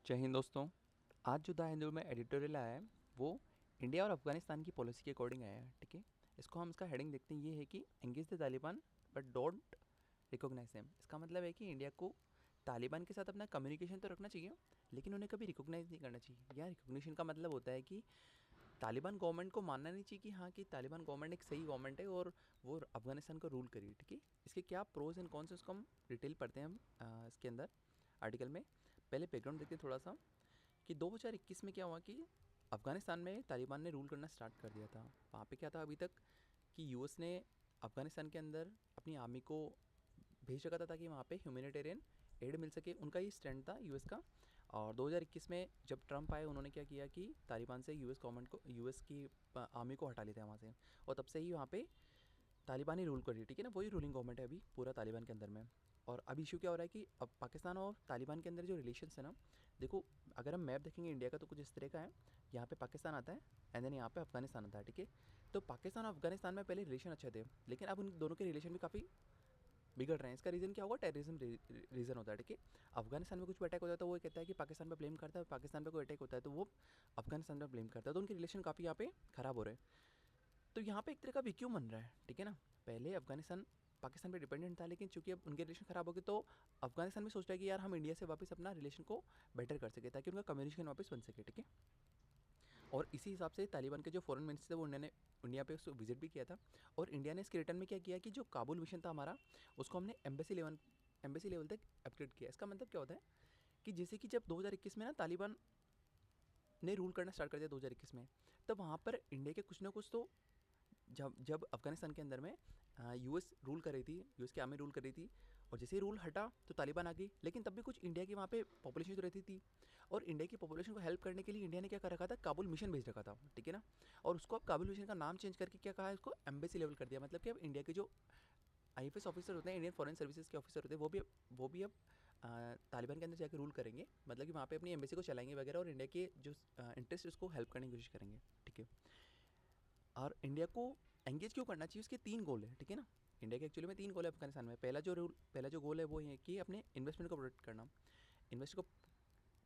जय हिंद दोस्तों। आज जो द हिंदू में एडिटोरियल आया है वो इंडिया और अफगानिस्तान की पॉलिसी के अकॉर्डिंग आया है। ठीक है, इसको हम इसका हेडिंग देखते हैं, ये है कि engage the Taliban but don't recognise them. इसका मतलब है कि इंडिया को तालिबान के साथ अपना कम्युनिकेशन तो रखना चाहिए, लेकिन उन्हें कभी रिकॉग्नाइज नहीं करना चाहिए। या रिकॉग्निशन का मतलब होता है कि तालिबान गवर्नमेंट को मानना नहीं चाहिए कि हाँ कि तालिबान गवर्नमेंट एक सही गवर्नमेंट है और वो अफगानिस्तान को रूल करी। ठीक है, इसके क्या प्रोज एंड कॉन्स उसको हम डिटेल पढ़ते हैं हम इसके अंदर आर्टिकल में। पहले बैकग्राउंड देखते हैं थोड़ा सा कि 2021 में क्या हुआ कि अफ़गानिस्तान में तालिबान ने रूल करना स्टार्ट कर दिया था। वहाँ पे क्या था अभी तक कि यूएस ने अफ़गानिस्तान के अंदर अपनी आर्मी को भेज रखा था ताकि वहाँ पे ह्यूमैनिटेरियन एड मिल सके। उनका ये स्टैंड था यूएस का। और 2021 में जब ट्रंप आए उन्होंने क्या किया कि तालिबान से यूएस गवर्नमेंट को, यूएस की आर्मी को हटा लेते हैं वहाँ से। और तब से ही वहाँ पे तालिबान ही रूल कर रही है। ठीक है ना, वही रूलिंग गवर्नमेंट है अभी पूरा तालिबान के अंदर में। और अब इशू क्या हो रहा है कि अब पाकिस्तान और तालिबान के अंदर जो रिलेशंस है ना, देखो अगर हम मैप देखेंगे इंडिया का तो कुछ इस तरह का है। यहाँ पे पाकिस्तान आता है एंड देन यहाँ पे अफगानिस्तान आता है। ठीक है, तो पाकिस्तान और अफगानिस्तान में पहले रिलेशन अच्छे थे, लेकिन अब उन दोनों के रिलेशन भी काफ़ी बिगड़ रहे हैं। इसका रीज़न क्या होगा? टेररिज्म रीज़न होता है। ठीक है, अफगानिस्तान में कुछ भी अटैक होता है तो वो कहता है कि पाकिस्तान पर ब्लेम करता है, पाकिस्तान पर कोई अटैक होता है तो वो अफगानिस्तान पर ब्लेम करता है, तो उनके रिलेशन काफ़ी यहाँ पे ख़राब हो रहे हैं। तो यहाँ पे एक तरह का वैक्यूम बन रहा है। ठीक है ना, पहले अफगानिस्तान पाकिस्तान पे डिपेंडेंट था, लेकिन चूंकि अब उनके रिलेशन ख़राब हो गए तो अफगानिस्तान भी सोच रहा है कि यार हम इंडिया से वापस अपना रिलेशन को बेटर कर सके ताकि उनका कम्युनिकेशन वापस बन सके। ठीक है, और इसी हिसाब से तालिबान के जो फॉरेन मिनिस्टर थे वो उन्होंने इंडिया पे उसको विजिट भी किया था। और इंडिया ने इसके रिटर्न में क्या किया कि जो काबुल मिशन था हमारा, उसको हमने एम्बेसी लेवल तक अपग्रेड किया। इसका मतलब क्या होता है कि जैसे कि जब 2021 में ना तालिबान ने रूल करना स्टार्ट कर दिया 2021 में, तब वहाँ पर इंडिया के कुछ ना कुछ तो जब जब अफ़गानिस्तान के अंदर में यूएस रूल कर रही थी, यूएस की आर्मी रूल कर रही थी, और जैसे ही रूल हटा तो तालिबान आ गई। लेकिन तब भी कुछ इंडिया की वहाँ पे पॉपुलेशन तो रहती थी, और इंडिया की पॉपुलेशन को हेल्प करने के लिए इंडिया ने क्या कर रखा था, काबुल मिशन भेज रखा था। ठीक है ना, और उसको अब काबुल मिशन का नाम चेंज करके क्या कहा है, इसको एम्बेसी लेवल कर दिया। मतलब कि अब इंडिया के जो आईएफएस ऑफिसर होते हैं, इंडियन फॉरेन सर्विसेज के ऑफिसर होते हैं, वो भी अब तालिबान के अंदर जाकर रूल करेंगे। मतलब कि वहाँ पे अपनी एम्बेसी को चलाएंगे वगैरह, और इंडिया के जो इंटरेस्ट उसको हेल्प करने की कोशिश करेंगे। ठीक है, और इंडिया को एंगेज क्यों करना चाहिए, उसके 3 गोल है। ठीक है ना, इंडिया के एक्चुअली में 3 गोल है अफगानिस्तान में। पहला जो गोल है वो है कि अपने इन्वेस्टमेंट को प्रोटेक्ट करना। इन्वेस्ट को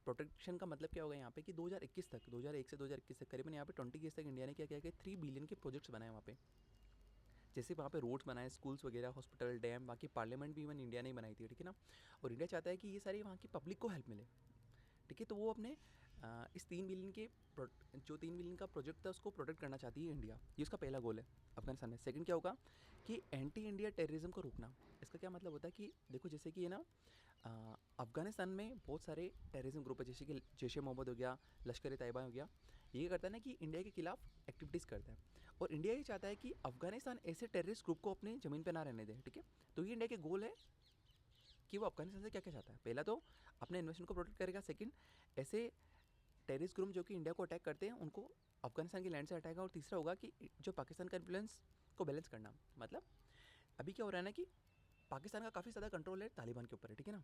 प्रोटेक्शन का मतलब क्या होगा यहाँ पे कि 2021 तक, 2001 से 2021 तक करीबन यहाँ पे 20 ईयर्स तक इंडिया ने क्या किया कि 3 बिलियन के प्रोजेक्ट्स बनाए वहाँ पे। जैसे वहाँ पे रोड्स बनाए, स्कूल्स वगैरह, हॉस्पिटल, डैम, बाकी पार्लियामेंट भी इवन इंडिया ने ही बनाई थी। ठीक है ना, और इंडिया चाहता है कि ये सारी वहाँ की पब्लिक को हेल्प मिले। ठीक है, तो वो अपने इस 3 बिलियन के जो 3 बिलियन का प्रोजेक्ट था उसको प्रोटेक्ट करना चाहती है इंडिया। ये उसका पहला गोल है अफगानिस्तान में। सेकंड क्या होगा कि एंटी इंडिया टेररिज्म को रोकना। इसका क्या मतलब होता है कि देखो जैसे कि ये ना अफगानिस्तान में बहुत सारे टेररिज्म ग्रुप है, जैसे कि जैश ए मोहम्मद हो गया, लश्कर ए तैयबा हो गया। ये क्या करता है ना कि इंडिया के खिलाफ एक्टिविटीज़ करता है, और इंडिया ये चाहता है कि अफगानिस्तान ऐसे टेररिस्ट ग्रुप को अपनी ज़मीन पर ना रहने दे। ठीक है, तो ये इंडिया के गोल है कि वो अफगानिस्तान से क्या क्या चाहता है। पहला तो अपने इन्वेस्टमेंट को प्रोटेक्ट करेगा, सेकंड ऐसे टेररिस्ट ग्रुप जो कि इंडिया को अटैक करते हैं उनको अफगानिस्तान की लैंड से हटाएगा, और तीसरा होगा कि जो पाकिस्तान का इन्फ्लुएंस को बैलेंस करना। मतलब अभी क्या हो रहा है ना कि पाकिस्तान का काफ़ी ज़्यादा कंट्रोल है तालिबान के ऊपर है। ठीक है ना,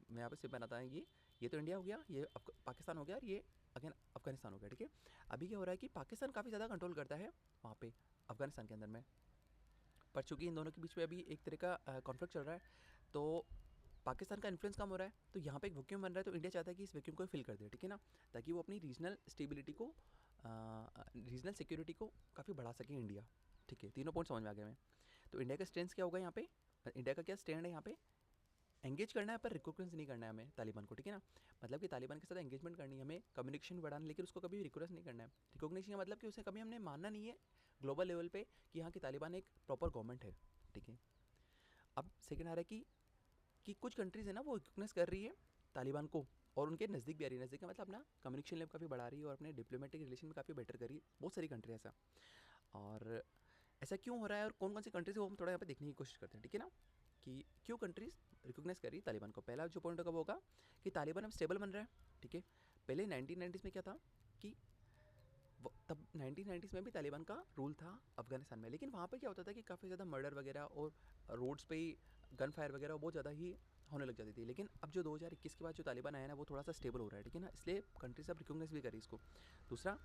मैं यहाँ पे सिर्फ बताता हूँ ये तो इंडिया हो गया, ये पाकिस्तान हो गया, और ये अगेन अफगानिस्तान हो गया। ठीक है, अभी क्या हो रहा है कि पाकिस्तान काफ़ी ज़्यादा कंट्रोल करता है वहाँ पे अफगानिस्तान के अंदर में। पर चूंकि इन दोनों के बीच में अभी एक तरह का कॉन्फ्लिक्ट चल रहा है, तो पाकिस्तान का इन्फ्लुएंस कम हो रहा है, तो यहाँ पे एक वैक्यूम बन रहा है। तो इंडिया चाहता है कि इस वैक्यूम को फिल कर दे। ठीक है ना, ताकि वो अपनी रीजनल स्टेबिलिटी को, रीजनल सिक्योरिटी को काफ़ी बढ़ा सके इंडिया। ठीक है, तीनों पॉइंट समझ में आ गए मैं। तो इंडिया का स्टैंड क्या होगा यहाँ पे, इंडिया का क्या स्टैंड है यहाँ पे, एंगेज करना है पर रिकॉग्नाइज नहीं करना है हमें तालिबान को। ठीक है ना, मतलब कि तालिबान के साथ एंगेजमेंट करनी है, हमें कम्युनिकेशन बढ़ाना, लेकिन उसको कभी रिकॉग्नाइज नहीं करना है। रिकॉग्निशन का मतलब कि उसे कभी हमने मानना नहीं है ग्लोबल लेवल पे कि हाँ कि तालिबान एक प्रॉपर गवर्नमेंट है। ठीक है, अब सेकेंड आ रहा है कि कुछ कंट्रीज़ है ना वो रिकॉग्नाइज कर रही है तालिबान को, और उनके नज़दीक भी आ रही है। नज़दीक का मतलब अपना कम्युनिकेशन लेवल काफ़ी बढ़ा रही है और अपने डिप्लोमेटिक रिलेशन में काफ़ी बेटर कर रही है बहुत सारी कंट्री ऐसा। और ऐसा क्यों हो रहा है और कौन कौन सी कंट्रीज़ को हम थोड़ा यहाँ पे देखने की कोशिश करते हैं। ठीक है ना, कि क्यों कंट्रीज़ रिकॉग्नाइज कर रही है तालिबान को। पहला जो पॉइंट कब होगा कि तालिबान अब स्टेबल बन रहा है। ठीक है, पहले 1990s में क्या था कि तब 1990s में भी तालिबान का रूल था अफगानिस्तान में, लेकिन वहाँ पे क्या होता था कि काफ़ी ज़्यादा मर्डर वगैरह और रोड्स पे ही गन फायर वगैरह बहुत ज़्यादा ही होने लग जाती थी। लेकिन अब जो 2021 के बाद जो तालिबान आया ना वो थोड़ा सा स्टेबल हो रहा है। ठीक है ना, इसलिए कंट्री सब रिकॉग्नाइज भी करी इसको। दूसरा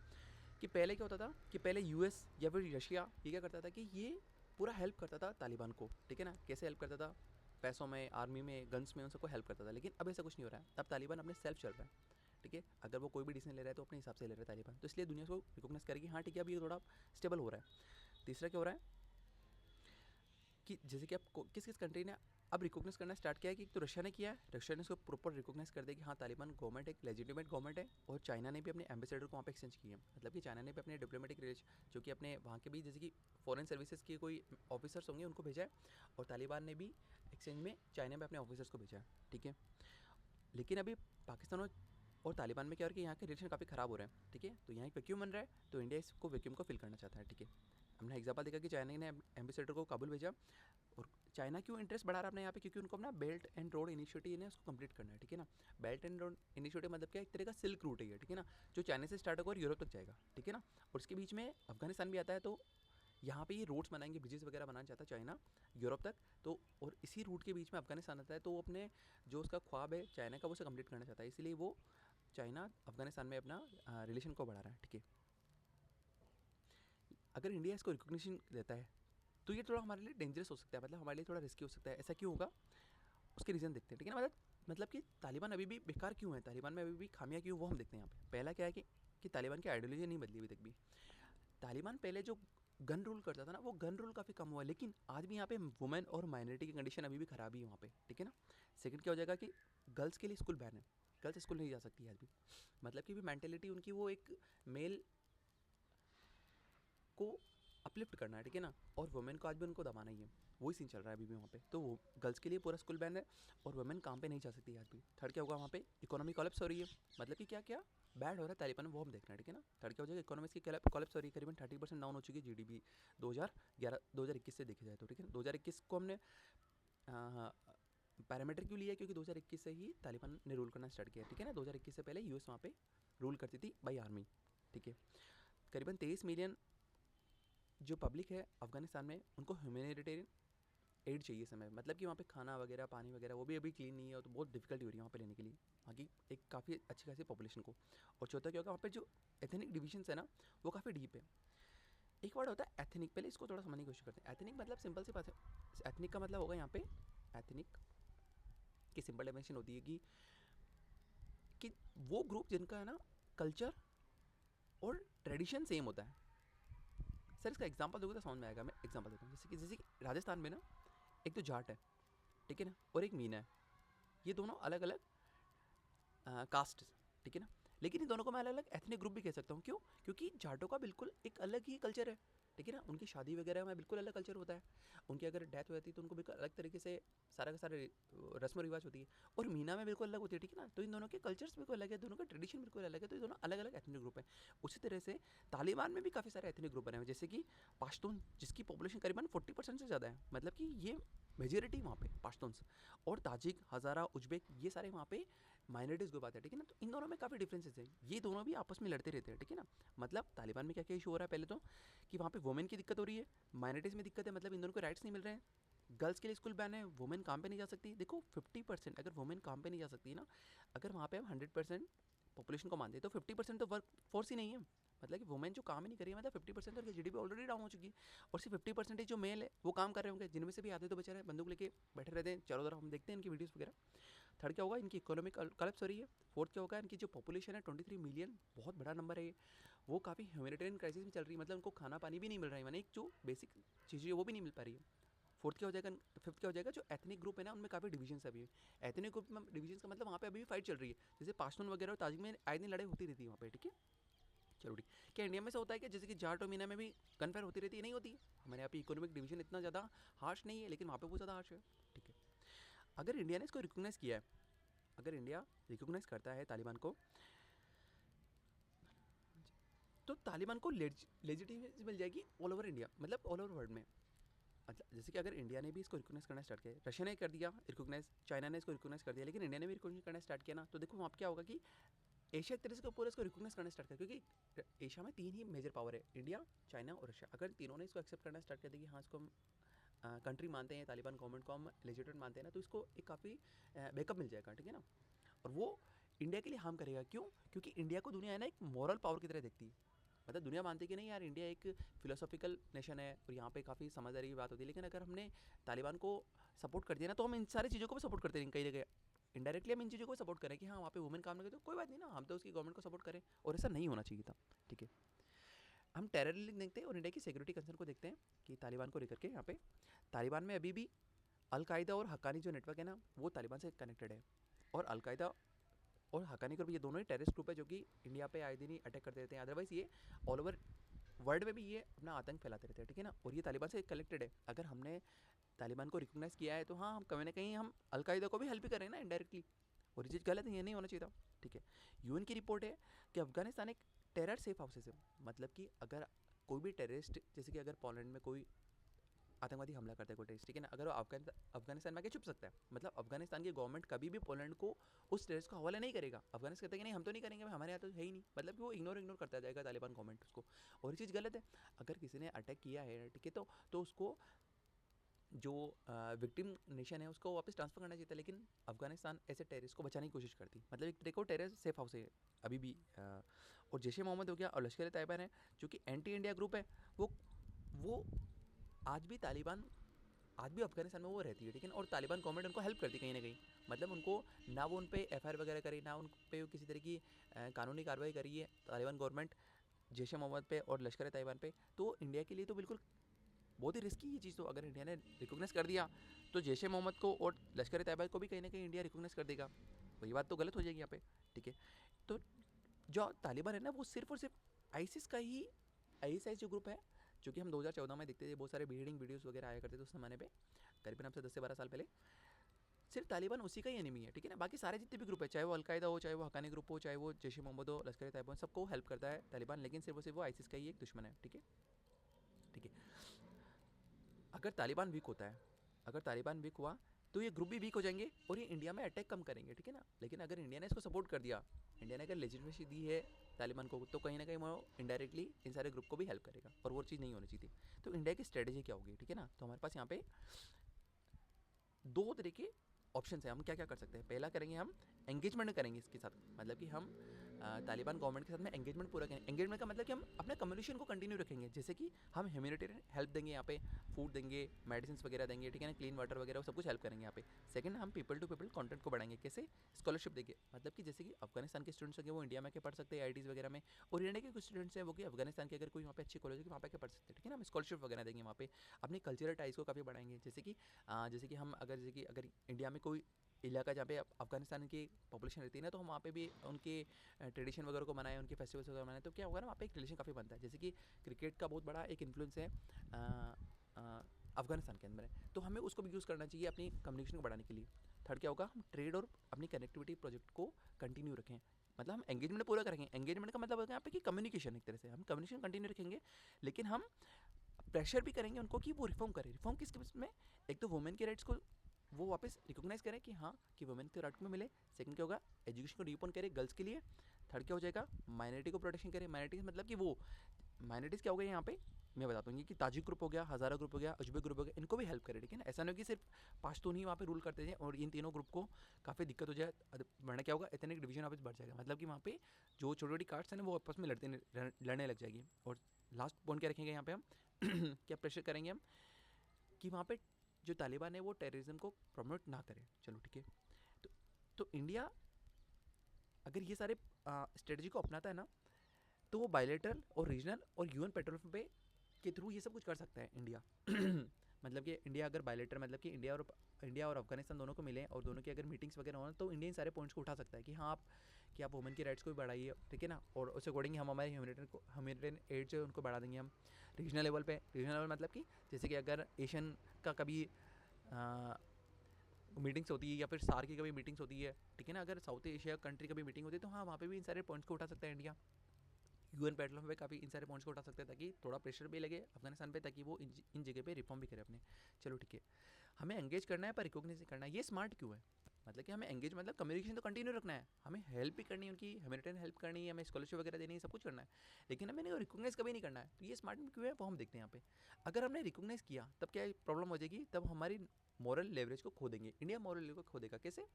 कि पहले क्या होता था कि पहले यूएस या फिर रशिया ये क्या करता था कि ये पूरा हेल्प करता था तालिबान को। ठीक है ना, कैसे हेल्प करता था, पैसों में, आर्मी में, गन्स में, उन सबको हेल्प करता था। लेकिन अब ऐसा कुछ नहीं हो रहा है, अब तालिबान अपने सेल्फ चल रहा है। ठीक है। अगर वो कोई भी डिसीजन ले रहा है तो अपने हिसाब से ले रहा है तालिबान, तो इसलिए दुनिया उसको रिकॉग्नाइज करेगी, हाँ ठीक है, अब ये थोड़ा स्टेबल हो रहा है। तीसरा क्या हो रहा है कि जैसे कि आप किस किस कंट्री ने अब रिकॉग्नाइज करना स्टार्ट किया है, कि तो रशिया ने किया है, रशिया ने इसको प्रॉपर रिकॉग्नाइज कर दिया कि हाँ तालिबान गवर्नमेंट एक लेजिटिमेट गवर्नमेंट है। और चाइना ने भी अपने एम्बेसडर को वहाँ पे एक्सचेंज किए हैं, मतलब कि चाइना ने भी अपने डिप्लोमेटिक रिलेशन जो कि अपने वहाँ के भी जैसे कि फॉरेन सर्विसेज के कोई ऑफिसर्स होंगे उनको भेजा है, और तालिबान ने भी एक्सचेंज में चाइना में अपने ऑफिसर्स को भेजा है, ठीक है। लेकिन अभी पाकिस्तान और तालिबान में क्या हो रहा है कि यहाँ के रिलेशन काफ़ी ख़राब हो रहे हैं, ठीक है। तो यहाँ एक वैक्यूम बन रहा है, तो इंडिया इसको वैक्यूम को फिल करना चाहता है, ठीक है। हमने एग्जाम्पल देखा कि चाइना ने एम्बेसडर को काबुल भेजा, और चाइना क्यों इंटरेस्ट बढ़ा रहा है अपने यहाँ पे, क्योंकि उनको अपना बेल्ट एंड रोड इनिशिएटिव है उसको कंप्लीट करना है, ठीक है ना। बेल्ट एंड रोड इनिशिएटिव मतलब क्या, एक तरह का सिल्क रूट है ये, ठीक है ना, जो चाइना से स्टार्ट होकर यूरोप तक जाएगा, ठीक है ना। और उसके बीच में अफगानिस्तान भी आता है, तो यहाँ पे ये रोड्स बनाएंगे, ब्रिजेस वगैरह बनाना चाहता है चाइना यूरोप तक, तो और इसी रूट के बीच में अफगानिस्तान आता है, तो वो अपने जो उसका ख्वाब है चाइना का वो उसे कंप्लीट करना चाहता है, इसलिए वो चाइना अफगानिस्तान में अपना रिलेशन को बढ़ा रहा है, ठीक है। अगर इंडिया इसको रिकॉग्निशन देता है तो ये थोड़ा हमारे लिए डेंजरस हो सकता है, मतलब हमारे लिए थोड़ा रिस्की हो सकता है। ऐसा क्यों होगा, उसके रीज़न देखते हैं, ठीक है ना। मतलब कि तालिबान अभी भी बेकार क्यों है, तालिबान में अभी भी खामियां क्यों, वो हम देखते हैं यहाँ पे। पहला क्या है कि तालिबान की आइडियोलॉजी नहीं बदली अभी तक भी। तालिबान पहले जो गन रूल करता था ना, वो गन रूल काफ़ी कम हुआ है, लेकिन आज भी यहाँ पे वुमेन और माइनॉरिटी की कंडीशन अभी भी ख़राब ही है वहाँ पे, ठीक है ना। सेकंड क्या हो जाएगा कि गर्ल्स के लिए स्कूल बैन है, गर्ल्स स्कूल नहीं जा सकती है आज भी, मतलब कि भी मेंटेलिटी उनकी वो एक मेल को अपलिफ्ट करना है, ठीक है ना, और वुमेन को आज भी उनको दबाना ही है, वही सीन चल रहा है अभी भी वहाँ पे। तो वो गर्ल्स के लिए पूरा स्कूल बैन है, और वुमेन काम पे नहीं जा सकती आज भी। थर्ड क्या होगा वहाँ पे, इकोनॉमी कॉलेप्स हो रही है, मतलब कि क्या क्या बैड हो रहा है तालिबान में, वो हम देख रहे हैं, ठीक है ना। थर्ड क्या हो जाएगा, इकोनॉमिक्स की कॉलेप्स हो रही है, करीबन 30% डाउन हो चुकी है जीडीपी 2021 से देखा जाए तो, ठीक है। 2021 को हमने पैरामीटर क्यों लिया है, क्योंकि 2021 से ही तालिबान ने रूल करना स्टार्ट किया, ठीक है ना। 2021 से पहले यूएस वहाँ पे रूल करती थी बाई आर्मी, ठीक है। करीबन 23 मिलियन जो पब्लिक है अफगानिस्तान में, उनको ह्यूमैनिटेरियन एड चाहिए समय, मतलब कि वहाँ पे खाना वगैरह पानी वगैरह वो भी अभी क्लीन नहीं है, तो बहुत डिफिकल्टी हो रही है वहाँ पे लेने के लिए, वहाँ की एक काफ़ी अच्छी खासी पॉपुलेशन को। और चौथा क्या होगा, वहाँ पे जो एथनिक डिविजन्स है ना, वो काफ़ी डीप है। एक वर्ड होता है एथनिक, पहले इसको थोड़ा समझने की कोशिश करते हैं। एथनिक मतलब सिंपल सी बात है, एथनिक का मतलब होगा यहाँ पे, एथनिक की सिंपल डेफिनेशन होती है कि वो ग्रुप जिनका है ना कल्चर और ट्रेडिशन सेम होता है। सर इसका एग्जांपल दोगे तो समझ में आएगा, मैं एग्जांपल देता हूँ। जैसे कि राजस्थान में ना एक तो जाट है, ठीक है ना, और एक मीना है, ये दोनों अलग अलग कास्ट, ठीक है ना। लेकिन इन दोनों को मैं अलग अलग एथनिक ग्रुप भी कह सकता हूँ, क्यों, क्योंकि जाटों का बिल्कुल एक अलग ही कल्चर है, ठीक है ना। उनकी शादी वगैरह में बिल्कुल अलग कल्चर होता है, उनकी अगर डेथ हो जाती है तो उनको बिल्कुल अलग तरीके से सारा का सारा रस्म रिवाज होती है। और मीना में बिल्कुल अलग होती है, ठीक है ना। तो इन दोनों के कल्चर्स बिल्कुल अलग है, दोनों का ट्रेडिशन बिल्कुल अलग है, तो ये दोनों अलग अलग एथनिक ग्रुप है। उसी तरह से तालिबान में भी काफ़ी सारे एथनिक ग्रुप बने हुए हैं, जैसे कि पाश्तून, जिसकी पॉपुलेशन करीबन 40% से ज़्यादा है, मतलब कि ये मेजोरिटी वहाँ पे पाश्तून्स। और ताजिक, हज़ारा, उज्बेक, ये सारे वहाँ पे माइनॉरिटीज़ ग्रुप आते हैं, ठीक है ना। तो इन दोनों में काफ़ी डिफरेंसेस है, ये दोनों भी आपस में लड़ते रहते हैं, ठीक है ना। मतलब तालिबान में क्या क्या इशू हो रहा है, पहले तो कि वहाँ पे वुमेन की दिक्कत हो रही है, माइनॉरिटीज़ में दिक्कत है, मतलब इन दोनों को राइट्स नहीं मिल रहे हैं। गर्ल्स के लिए स्कूल बैन है, वुमेन काम पे नहीं जा सकती। देखो 50% अगर वुमेन काम पे नहीं जा सकती ना, अगर वहाँ पे हम 100% पॉपुलेशन को मानते हैं, तो 50% तो वर्क फोर्स ही नहीं है, मतलब कि वुमेन जो काम ही नहीं कर रही है, मतलब 50% तो जीडीपी ऑलरेडी डाउन हो चुकी है। और सिर्फ 50% जो मेल है वो काम कर रहे होंगे, जिनमें से भी आधे तो बेचारे बंदूक लेके बैठे रहते हैं चारों तरफ, हम देखते हैं इनकी वीडियोस वगैरह। थर्ड क्या होगा, इनकी इकोनॉमिक कलेप्स हो रही है। फोर्थ क्या होगा, इनकी जो पॉपुलेशन है 23 मिलियन, बहुत बड़ा नंबर है ये, वो काफ़ी ह्यूमैनिटेरियन क्राइसिस में चल रही है, मतलब उनको खाना पानी भी नहीं मिल रहा है, मैंने एक जो बेसिक चीज़ें है वो भी नहीं मिल पा रही है। फोर्थ क्या हो जाएगा, फिफ्थ क्या हो जाएगा, जो एथनिक ग्रुप है ना उनमें काफ़ी डिवीजन है अभी। एथनिक ग्रुप में डिवीजन का मतलब वहाँ पे अभी भी फाइट चल रही है, जैसे पाश्तून वगैरह और ताजिक में आए दिन लड़ाई होती रहती है वहाँ पे, ठीक है। चलो ठीक, क्या इंडिया में से होता है कि जैसे कि जाट और मीना में भी गन फायर होती रहती है, नहीं होती। हमारे यहाँ पे इकोनॉमिक डिवीजन इतना ज़्यादा हार्श नहीं है, लेकिन वहाँ पे बहुत ज़्यादा हार्श है, ठीक है। अगर इंडिया ने इसको रिकोगनाइज़ किया है, अगर इंडिया रिकोगनाइज़ करता है तालिबान को, तो तालिबान को लेजिटिमेसी मिल जाएगी ऑल ओवर इंडिया, मतलब ऑल ओवर वर्ल्ड में। मतलब जैसे कि अगर इंडिया ने भी इसको रिकोगनाइज करना स्टार्ट किया, रशिया ने कर दिया रिकोगनाइज, चाइना ने इसको रिकोगनाइज कर दिया, लेकिन इंडिया ने भी रिकोगनाइज करना स्टार्ट किया ना, तो देखो वहाँ क्या होगा कि एशिया एक तरह से पूरा इसको रिकोगनाइज करना स्टार्ट किया, क्योंकि एशिया में 3 ही मेजर पावर है, इंडिया, चाइना और रशिया। अगर तीनों ने इसको एक्सेप्ट करना स्टार्ट कर दिया कि हाँ इसको हम कंट्री मानते हैं, तालिबान गवर्नमेंट को हम लेजिटिमेट मानते हैं ना, तो इसको एक काफ़ी बैकअप मिल जाएगा, ठीक है ना। और वो इंडिया के लिए हार्म करेगा, क्यों, क्योंकि इंडिया को दुनिया है ना एक मॉरल पावर की तरह देखती है। मतलब दुनिया मानती है कि नहीं यार, इंडिया एक फिलोसॉफिकल नेशन है और यहाँ पे काफ़ी समझदारी की बात होती है, लेकिन अगर हमने तालिबान को सपोर्ट कर दिया ना, तो हम इन सारी चीज़ों को भी सपोर्ट करते हैं कई जगह। इनडायरेक्टली हम इन चीज़ों को सपोर्ट करें कि हाँ वहाँ पे वुमेन काम नहीं करते, तो कोई बात नहीं ना, हम तो उसकी गवर्नमेंट को सपोर्ट करें, और ऐसा नहीं होना चाहिए था। ठीक है, हम टेरर लिंक देखते हैं और इंडिया की सिक्योरिटी कंसर्न को देखते हैं कि तालिबान को लेकर के यहाँ पे तालिबान में अभी भी अलकायदा और हक्कानी जो नेटवर्क है ना वो तालिबान से कनेक्टेड है, और अलकायदा और हक्कानी ग्रुप ये दोनों ही टेररिस्ट ग्रुप है जो कि इंडिया पे आए दिन ही अटैक करते रहते हैं, अदरवाइज ये ऑल ओवर वर्ल्ड में भी ये अपना आतंक फैलाते रहते हैं। ठीक है ना, और ये तालिबान से कनेक्टेड है। अगर हमने तालिबान को रिकॉग्नाइज किया है तो हाँ हम कहीं ना कहीं हम अलकायदा को भी हेल्प ही करें ना इनडायरेक्टली, और ये चीज़ गलत है, ये नहीं होना चाहिए था। ठीक है, यूएन की रिपोर्ट है कि अफगानिस्तान एक टेरर सेफ हाउसेस है, मतलब कि अगर कोई भी टेररिस्ट, जैसे कि अगर पोलैंड में कोई आतंकवादी हमला करता है कोई टेररिस्ट, ठीक है ना, अगर वो अफगानिस्तान में आके छुप सकता है, मतलब अफगानिस्तान की गवर्नमेंट कभी भी पोलैंड को उस टेररिस्ट को हवाला नहीं करेगा। अफगानिस्तान कहते हैं कि नहीं हम तो नहीं करेंगे, हमारे यहाँ तो है ही नहीं, मतलब कि वो इग्नोर करता जाएगा तालिबान गवर्नमेंट उसको, और ये चीज़ गलत है। अगर किसी ने अटैक किया है, ठीक है, तो उसको जो विक्टिम नेशन है उसको वापस ट्रांसफर करना चाहिए था, लेकिन अफगानिस्तान ऐसे टेररिस्ट को बचाने की कोशिश करती, मतलब एक देखो टेररिस्ट सेफ हाउस है अभी भी। और जैश ए मोहम्मद हो गया और लश्कर ए तैयबा है जो कि एंटी इंडिया ग्रुप है, वो आज भी तालिबान, आज भी अफगानिस्तान में वो रहती है, ठीक है ना, और तालिबान गवर्नमेंट उनको हेल्प करती है कहीं ना कहीं, मतलब उनको ना वो उन पर एफ वगैरह करी, ना उन पर किसी तरह की कानूनी कार्रवाई करी है तालिबान गवर्नमेंट जैश ए मोहम्मद पे और लश्कर ए तैयबा पे। तो इंडिया के लिए तो बिल्कुल बहुत ही रिस्की ये चीज़, तो अगर इंडिया ने रिकॉग्नाइज कर दिया तो जैश ए मोहम्मद को और लश्कर ए तैयबा को भी कहीं ना कहीं इंडिया रिकॉग्नाइज कर देगा, वही बात तो गलत हो जाएगी यहाँ पे। ठीक है, तो जो तालिबान है ना वो सिर्फ और सिर्फ आईसिस का ही, आईएसआई जो ग्रुप है जो कि हम 2014 में देखते थे, बहुत सारे बीडिंग वीडियोस वगैरह आया करते थे उस जमाने पे, करीबन हमसे 10 से 12 साल पहले, सिर्फ तालिबान उसी का ही एनिमी है। ठीक है ना, बाकी सारे जितने भी ग्रुप है, चाहे वो अलकायदा हो, चाहे वो हकानी ग्रुप हो, चाहे वो जैश ए मोहम्मद हो, लश्कर ए तैयबा हो, सबको हेल्प करता है तालिबान, लेकिन सिर्फ और सिर्फ वो आईसिस का ही एक दुश्मन है। ठीक है, ठीक है, अगर तालिबान वीक होता है, अगर तालिबान वीक हुआ तो ये ग्रुप भी वीक हो जाएंगे और ये इंडिया में अटैक कम करेंगे। ठीक है ना, लेकिन अगर इंडिया ने इसको सपोर्ट कर दिया, इंडिया ने अगर लेजिटिमेसी दी है तालिबान को, तो कहीं ना कहीं वो इनडायरेक्टली इन सारे ग्रुप को भी हेल्प करेगा, और वो चीज़ नहीं होनी चाहिए थी। तो इंडिया की स्ट्रेटेजी क्या होगी? ठीक है ना, तो हमारे पास यहाँ पे दो तरह के ऑप्शन है, हम क्या क्या कर सकते हैं। पहला करेंगे हम एंगेजमेंट करेंगे इसके साथ, मतलब कि हम तालिबान गवर्नमेंट के साथ में एंगेजमेंट पूरा करेंगे। एंगेजमेंट का मतलब कि हम अपने कम्युनिकेशन को कंटिन्यू रखेंगे, जैसे कि हम ह्यूमैनिटेरियन हेल्प देंगे, यहाँ पे फूड देंगे, मेडिसिन वगैरह देंगे, ठीक है ना, क्लीन वाटर वगैरह सब कुछ हेल्प करेंगे यहाँ पे। सेकंड, हम पीपल टू पीपल कॉन्टेंट को बढ़ाएंगे, कैसे? स्कॉलरशिप देंगे, मतलब कि जैसे कि अफगानिस्तान के स्टूडेंट्स होंगे वो इंडिया में आके पढ़ सकते हैं आईटीज़ वगैरह में, और इंडिया के कुछ स्टूडेंट्स हैं वो कि अफगानिस्तान के अगर कोई वहाँ पे अच्छी कॉलेज है वहाँ पे आके पढ़ सकते हैं। ठीक है ना, हम स्कॉलरशिप वगैरह देंगे वहाँ पे, अपने कल्चरल टाइज को काफ़ी बढ़ाएंगे, जैसे कि हम अगर जैसे कि अगर इंडिया में कोई इलाका जहाँ पे अफगानिस्तान की पॉपुलेशन रहती है ना, तो हम वहाँ पे भी उनके ट्रेडिशन वगैरह को मनाएं, उनके फेस्टिवल्स वगैरह मनाएं, तो क्या होगा ना वहाँ पे एक रिलेशन काफ़ी बनता है। जैसे कि क्रिकेट का बहुत बड़ा एक इन्फ्लुएंस है अफगानिस्तान के अंदर है, तो हमें उसको भी यूज़ करना चाहिए अपनी कम्युनिकेशन को बढ़ाने के लिए। थर्ड क्या होगा, हम ट्रेड और अपनी कनेक्टिविटी प्रोजेक्ट को कंटिन्यू रखें, मतलब हम एंगेजमेंट पूरा करेंगे। एंगेजमेंट का मतलब होगा यहाँ पे कि कम्युनिकेशन, एक तरह से हम कम्युनिकेशन कंटिन्यू रखेंगे, लेकिन हम प्रेशर भी करेंगे उनको कि वो रिफॉर्म करें। रिफॉर्म किस किस में? एक तो वुमेन के राइट्स को वो वापस रिकॉग्नाइज करें कि हाँ कि वुमेन के राइट में मिले। सेकंड क्या होगा, एजुकेशन को डीपन करें गर्ल्स के लिए। थर्ड क्या हो जाएगा, माइनॉरिटी को प्रोटेक्शन करें। माइनॉरिटीज मतलब कि वो माइनॉरिटीज़ क्या हो गया यहाँ पे, मैं बताता हूँ कि ताजिक ग्रुप हो गया, हज़ारा ग्रुप हो गया, अजबे ग्रुप हो गया, इनको भी हेल्प करें। ठीक है ना, ऐसा नहीं हो कि सिर्फ पाश्तून ही वहाँ पे रूल करते थे और इन तीनों ग्रुप को काफ़ी दिक्कत हो जाए, वरना क्या होगा, एथनिक डिवीजन वापस बढ़ जाएगा, मतलब कि वहाँ पे जो छोटी छोटी कास्ट्स हैं ना वो आपस में लड़ने लग जाएगी। और लास्ट पॉइंट क्या रखेंगे यहाँ पे हम क्या प्रेशर करेंगे हम कि वहाँ पे जो तालिबान है वो टेररिज्म को प्रमोट ना करे। चलो ठीक है, तो इंडिया अगर ये सारे स्ट्रेटजी को अपनाता है ना, तो वो बायलेटरल और रीजनल और यूएन पेट्रोल पे के थ्रू ये सब कुछ कर सकता है इंडिया मतलब कि इंडिया अगर बायलेटर, मतलब कि इंडिया और अफगानिस्तान दोनों को मिले और दोनों की अगर मीटिंग्स वगैरह हो, तो इंडिया इन सारे पॉइंट्स को उठा सकता है कि हाँ आप वुमेन की राइट्स को भी बढ़ाइए। ठीक है ना, और उस अकॉर्डिंग हम हमारे ह्यूमैनिटेरियन एड जो है उनको बढ़ा देंगे हम रीजनल लेवल पे। रीजनल लेवल मतलब कि जैसे कि अगर एशियन का कभी मीटिंग्स होती है या फिर सार की कभी मीटिंग्स होती है, ठीक है ना, अगर साउथ एशिया कंट्री कभी मीटिंग होती है, तो हाँ वहाँ पे भी इन सारे पॉइंट्स को उठा सकता है इंडिया। यूएन प्लेटफॉर्म पे काफ़ी इन सारे पॉइंट्स को उठा सकते हैं ताकि थोड़ा प्रेशर भी लगे अफगानिस्तान पे, ताकि वो इन जगह पे रिफॉर्म भी करे अपने। चलो ठीक है, हमें एंगेज करना है पर रिकॉग्नाइज करना है, ये स्मार्ट क्यों है? मतलब कि हमें एंगेज मतलब कम्युनिकेशन तो कंटिन्यू रखना है, हमें हेल्प भी करनी है, उनकी ह्यूमैनिटेरियन हेल्प करनी है, हमें स्कॉलरशिप वगैरह देनी है, सब कुछ करना है, लेकिन हमें रिकॉग्नाइज कभी नहीं करना है। तो ये स्मार्ट क्यों है वो हम देखते हैं यहाँ पे। अगर हमने रिकॉग्नाइज किया तब क्या प्रॉब्लम हो जाएगी, तब हमारी मॉरल लेवरेज को खो देंगे, इंडिया मॉरल लेवरेज को खो देगा। कैसे?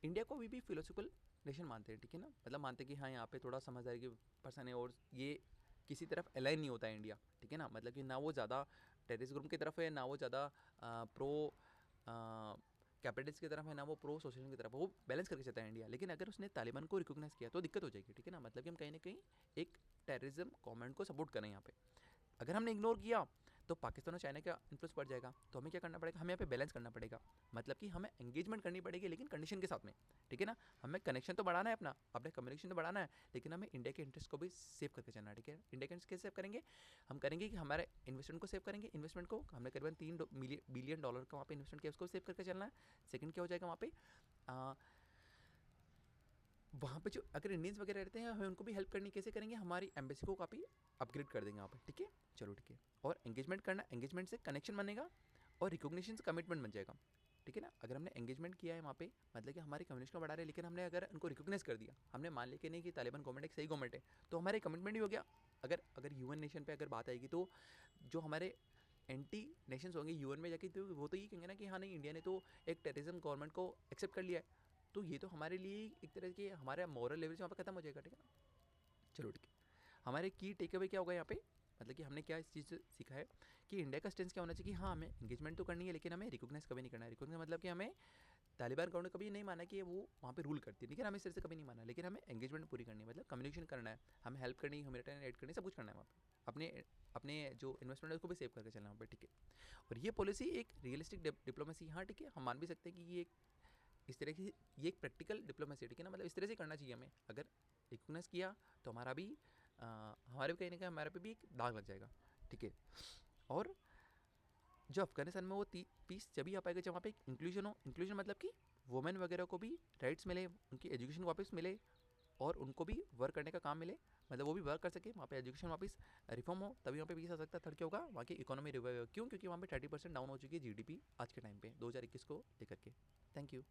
इंडिया को भी फिलोसफिकल नेशन मानते हैं, ठीक है ना, मतलब मानते हैं कि हाँ यहाँ पे थोड़ा समझदारी की पर्सन है और ये किसी तरफ अलाइन नहीं होता है इंडिया। ठीक है ना, मतलब कि ना वो ज़्यादा टेररिस्ट ग्रुप की तरफ है, ना वो ज़्यादा प्रो कैपिटलिस्ट की तरफ है ना वो प्रो सोशलिज्म की तरफ, वो बैलेंस करके चलता है इंडिया। लेकिन अगर उसने तालिबान को रिकॉग्नाइज किया तो दिक्कत हो जाएगी, ठीक है ना, मतलब कि हम कहीं ना कहीं एक टेररिज्म गवर्नमेंट को सपोर्ट करें यहाँ पे। अगर हमने इग्नोर किया तो पाकिस्तान और चाइना का इन्फ्लुएंस बढ़ जाएगा। तो हमें क्या करना पड़ेगा, हमें यहाँ पे बैलेंस करना पड़ेगा, मतलब कि हमें एंगेजमेंट करनी पड़ेगी लेकिन कंडीशन के साथ में, ठीक है ना। हमें कनेक्शन तो बढ़ाना है अपना, अपने कम्युनिकेशन तो बढ़ाना है, लेकिन हमें इंडिया के इंटरेस्ट को भी सेव करके चलना है, ठीक है। इंडिया के इंटरेस्ट कैसे सेव करेंगे, हम करेंगे कि हमारे इन्वेस्टमेंट को सेव करेंगे, इन्वेस्टमेंट को हमने करीबन $3 बिलियन का वहाँ पे इन्वेस्टमेंट किया, उसको सेव करके चलना है। सेकंड क्या हो जाएगा वहाँ पे, वहाँ पे जो अगर इंडियंस वगैरह रहते हैं हमें उनको भी हेल्प करनी, कैसे करेंगे, हमारी एम्बेसी को काफ़ी अपग्रेड कर देंगे वहाँ पे, ठीक है। चलो ठीक है, और एंगेजमेंट करना, एंगेजमेंट से कनेक्शन बनेगा और रिकॉग्निशन से कमिटमेंट बन जाएगा, ठीक है ना। अगर हमने एंगेजमेंट किया है वहाँ पे, मतलब कि हमारी कम्युनिटी को बढ़ा रहे हैं, लेकिन हमने अगर उनको रिकॉग्नाइज कर दिया, हमने मान लिया कि नहीं कि तालिबान गवर्नमेंट एक सही गवर्नमेंट है, तो हमारे कमिटमेंट ही हो गया। अगर अगर यूएन नेशन पे अगर बात आएगी तो जो हमारे एंटी नेशंस होंगे यूएन में जाके, तो वो तो ये कहेंगे ना कि हाँ नहीं इंडिया ने तो एक टेररिज्म गवर्नमेंट को एक्सेप्ट कर लिया है, तो ये तो हमारे लिए एक तरह के हमारा मॉरल लेवल से वहाँ पे खत्म हो जाएगा, ठीक है ना। चलो ठीक है, हमारे की टेक अवे क्या होगा यहाँ पे, मतलब कि हमने क्या इस चीज़ से सीखा है कि इंडिया का स्टेंस क्या होना चाहिए कि हाँ हमें एंगेजमेंट तो करनी है लेकिन हमें रिकॉग्नाइज कभी नहीं करना है। रिकॉग्नाइज मतलब कि हमें तालिबान गवर्नमेंट कभी नहीं माना कि वो वहाँ पे रूल करती है, लेकिन हमें सिर से कभी नहीं माना, लेकिन हमें एंगेजमेंट पूरी करनी है, मतलब कम्युनिकेशन करना है, हमें हेल्प करनी है, ह्यूमैनिटेरियन एड करनी है, सब कुछ करना है वहाँ पे, अपने अपने जो इन्वेस्टमेंट है उसको भी सेव करके चलना है वहाँ पे, ठीक है। और ये पॉलिसी एक रियलिस्टिक डिप्लोमेसी, हाँ ठीक है, हम मान भी सकते हैं कि ये एक इस तरह की ये एक प्रैक्टिकल डिप्लोमेसी, ठीक है ना, मतलब इस तरह से करना चाहिए हमें। अगर रिकॉग्नाइज किया तो हमारा भी हमारे भी कहीं ना कहीं हमारे पे भी एक दाग लग जाएगा, ठीक है। और जो अफगानिस्तान में वो पीस जब आ पाएगा जब वहाँ पे एक इंक्लूजन हो, इंक्लूजन मतलब कि वुमेन वगैरह को भी राइट्स मिले, उनकी एजुकेशन वापस मिले और उनको भी वर्क करने का काम मिले, मतलब वो भी वर्क कर सके, वहाँ पे एजुकेशन वापस रिफॉर्म हो, तभी वहाँ पे पीस आ सकता है। थर्ड क्या होगा, वहाँ की इकोनॉमी रिवाइव होगा, क्यों, क्योंकि वहाँ पे 30% डाउन हो चुकी है जीडीपी आज के टाइम पे 2021 को लेकर के। Thank you.